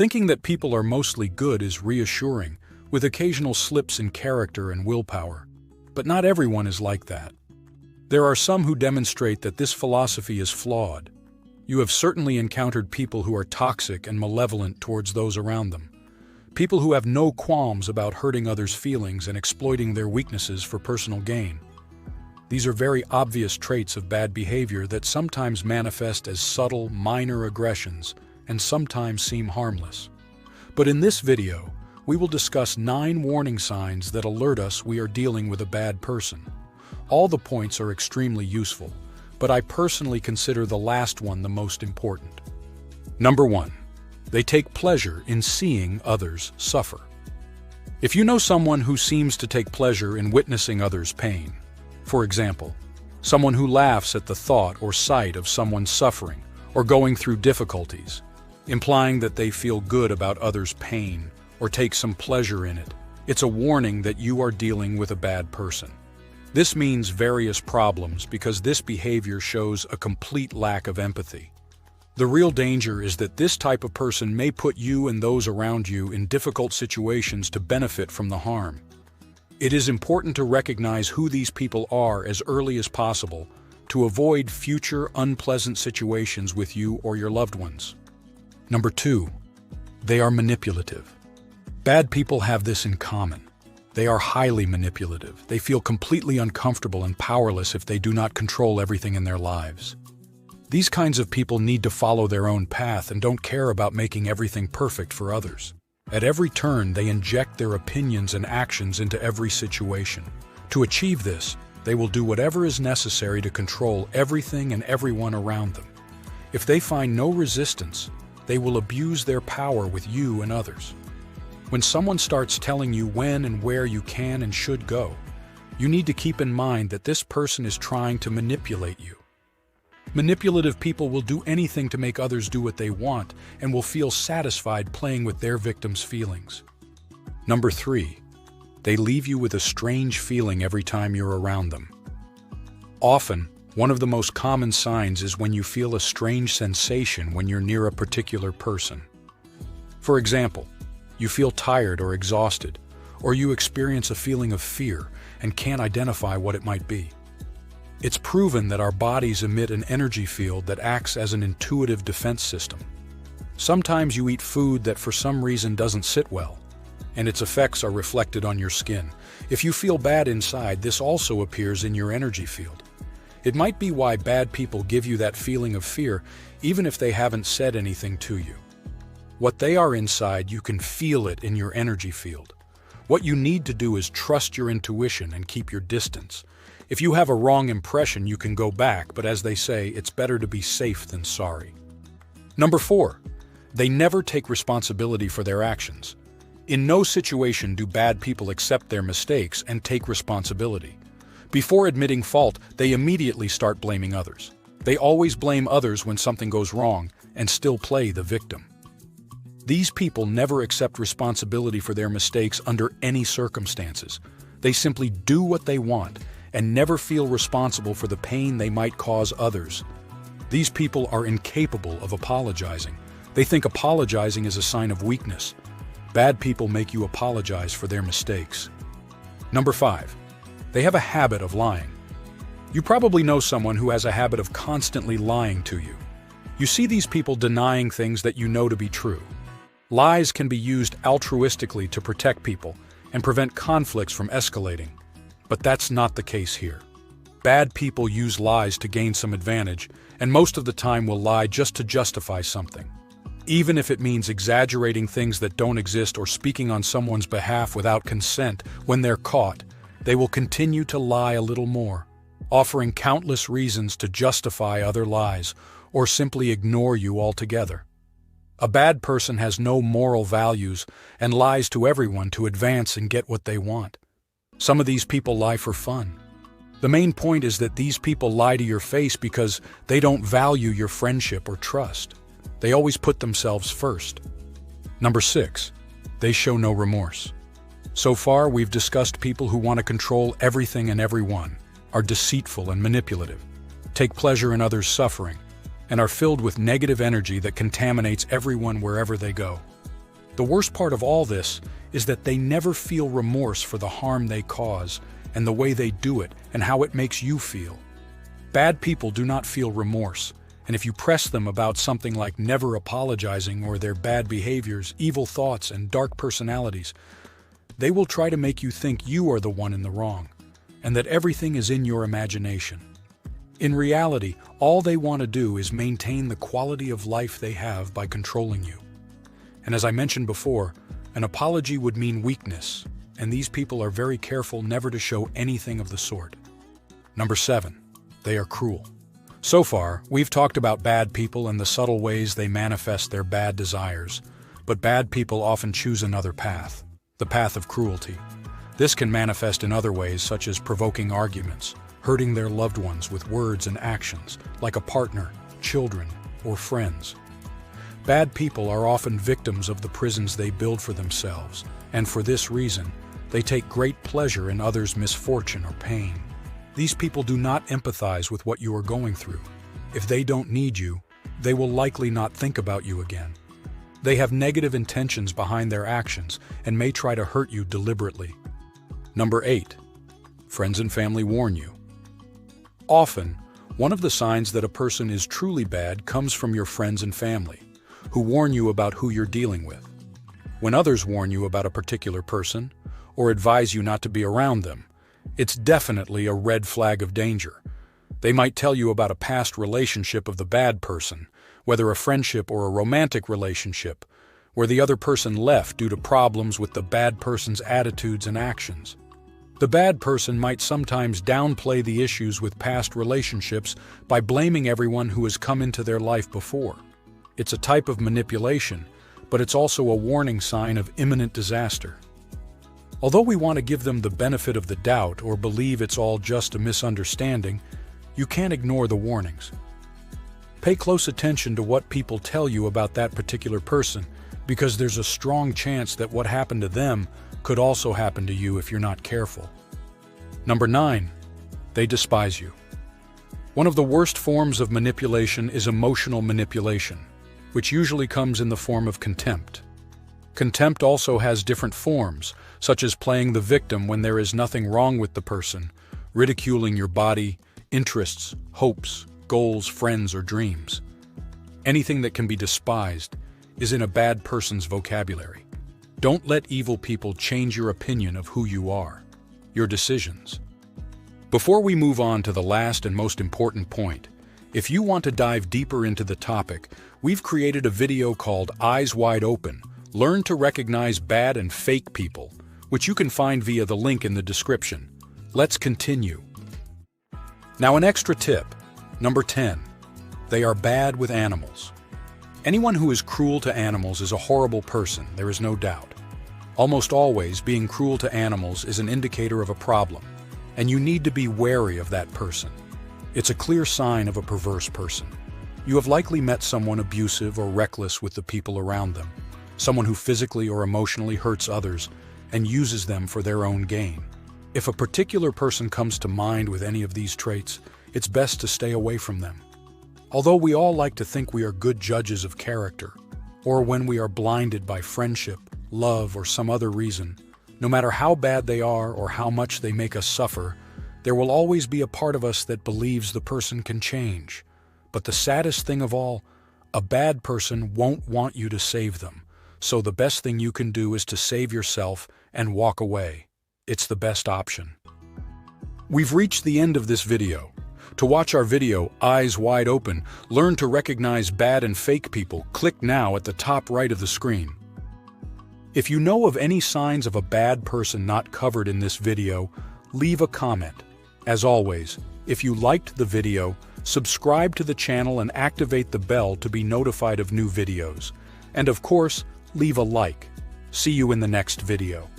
Thinking that people are mostly good is reassuring, with occasional slips in character and willpower. But not everyone is like that. There are some who demonstrate that this philosophy is flawed. You have certainly encountered people who are toxic and malevolent towards those around them. People who have no qualms about hurting others' feelings and exploiting their weaknesses for personal gain. These are very obvious traits of bad behavior that sometimes manifest as subtle, minor aggressions and sometimes seem harmless. But in this video, we will discuss 9 warning signs that alert us we are dealing with a bad person. All the points are extremely useful, but I personally consider the last one the most important. Number 1. They take pleasure in seeing others suffer. If you know someone who seems to take pleasure in witnessing others' pain, for example, someone who laughs at the thought or sight of someone suffering or going through difficulties, implying that they feel good about others' pain or take some pleasure in it, it's a warning that you are dealing with a bad person. This means various problems because this behavior shows a complete lack of empathy. The real danger is that this type of person may put you and those around you in difficult situations to benefit from the harm. It is important to recognize who these people are as early as possible to avoid future unpleasant situations with you or your loved ones. Number 2. They are manipulative. Bad people have this in common. They are highly manipulative. They feel completely uncomfortable and powerless if they do not control everything in their lives. These kinds of people need to follow their own path and don't care about making everything perfect for others. At every turn, they inject their opinions and actions into every situation. To achieve this, they will do whatever is necessary to control everything and everyone around them. If they find no resistance, they will abuse their power with you and others. When someone starts telling you when and where you can and should go, you need to keep in mind that this person is trying to manipulate you. Manipulative people will do anything to make others do what they want and will feel satisfied playing with their victims' feelings. Number 3. They leave you with a strange feeling every time you're around them. Often, one of the most common signs is when you feel a strange sensation when you're near a particular person. For example, you feel tired or exhausted, or you experience a feeling of fear and can't identify what it might be. It's proven that our bodies emit an energy field that acts as an intuitive defense system. Sometimes you eat food that for some reason doesn't sit well, and its effects are reflected on your skin. If you feel bad inside, this also appears in your energy field. It might be why bad people give you that feeling of fear, even if they haven't said anything to you. What they are inside, you can feel it in your energy field. What you need to do is trust your intuition and keep your distance. If you have a wrong impression, you can go back, but as they say, it's better to be safe than sorry. Number 4. They never take responsibility for their actions. In no situation do bad people accept their mistakes and take responsibility. Before admitting fault, they immediately start blaming others. They always blame others when something goes wrong and still play the victim. These people never accept responsibility for their mistakes under any circumstances. They simply do what they want and never feel responsible for the pain they might cause others. These people are incapable of apologizing. They think apologizing is a sign of weakness. Bad people make you apologize for their mistakes. Number 5. They have a habit of lying. You probably know someone who has a habit of constantly lying to you. You see these people denying things that you know to be true. Lies can be used altruistically to protect people and prevent conflicts from escalating. But that's not the case here. Bad people use lies to gain some advantage, and most of the time will lie just to justify something. Even if it means exaggerating things that don't exist or speaking on someone's behalf without consent, when they're caught, they will continue to lie a little more, offering countless reasons to justify other lies or simply ignore you altogether. A bad person has no moral values and lies to everyone to advance and get what they want. Some of these people lie for fun. The main point is that these people lie to your face because they don't value your friendship or trust. They always put themselves first. Number 6. They show no remorse. So far, we've discussed people who want to control everything and everyone, are deceitful and manipulative, take pleasure in others' suffering, and are filled with negative energy that contaminates everyone wherever they go. The worst part of all this is that they never feel remorse for the harm they cause and the way they do it and how it makes you feel. Bad people do not feel remorse, and if you press them about something like never apologizing or their bad behaviors, evil thoughts, and dark personalities, they will try to make you think you are the one in the wrong, and that everything is in your imagination. In reality, all they want to do is maintain the quality of life they have by controlling you. And as I mentioned before, an apology would mean weakness, and these people are very careful never to show anything of the sort. Number 7. They are cruel. So far, we've talked about bad people and the subtle ways they manifest their bad desires, but bad people often choose another path, the path of cruelty. This can manifest in other ways, such as provoking arguments, hurting their loved ones with words and actions, like a partner, children, or friends. Bad people are often victims of the prisons they build for themselves, and for this reason, they take great pleasure in others' misfortune or pain. These people do not empathize with what you are going through. If they don't need you, they will likely not think about you again. They have negative intentions behind their actions and may try to hurt you deliberately. Number 8. Friends and family warn you. Often, one of the signs that a person is truly bad comes from your friends and family, who warn you about who you're dealing with. When others warn you about a particular person, or advise you not to be around them, it's definitely a red flag of danger. They might tell you about a past relationship of the bad person, whether a friendship or a romantic relationship, where the other person left due to problems with the bad person's attitudes and actions. The bad person might sometimes downplay the issues with past relationships by blaming everyone who has come into their life before. It's a type of manipulation, but it's also a warning sign of imminent disaster. Although we want to give them the benefit of the doubt or believe it's all just a misunderstanding, you can't ignore the warnings. Pay close attention to what people tell you about that particular person, because there's a strong chance that what happened to them could also happen to you if you're not careful. Number 9. They despise you. One of the worst forms of manipulation is emotional manipulation, which usually comes in the form of contempt. Contempt also has different forms, such as playing the victim when there is nothing wrong with the person, ridiculing your body, interests, hopes, goals, friends, or dreams. Anything that can be despised is in a bad person's vocabulary. Don't let evil people change your opinion of who you are, your decisions. Before we move on to the last and most important point, if you want to dive deeper into the topic, we've created a video called Eyes Wide Open, Learn to Recognize Bad and Fake People, which you can find via the link in the description. Let's continue. Now, an extra tip. Number 10. They are bad with animals. Anyone who is cruel to animals is a horrible person, there is no doubt. Almost always, being cruel to animals is an indicator of a problem, and you need to be wary of that person. It's a clear sign of a perverse person. You have likely met someone abusive or reckless with the people around them, someone who physically or emotionally hurts others and uses them for their own gain. If a particular person comes to mind with any of these traits, it's best to stay away from them. Although we all like to think we are good judges of character, or when we are blinded by friendship, love, or some other reason, no matter how bad they are or how much they make us suffer, there will always be a part of us that believes the person can change. But the saddest thing of all, a bad person won't want you to save them. So the best thing you can do is to save yourself and walk away. It's the best option. We've reached the end of this video. To watch our video, Eyes Wide Open, Learn to Recognize Bad and Fake People, click now at the top right of the screen. If you know of any signs of a bad person not covered in this video, leave a comment. As always, if you liked the video, subscribe to the channel and activate the bell to be notified of new videos. And of course, leave a like. See you in the next video.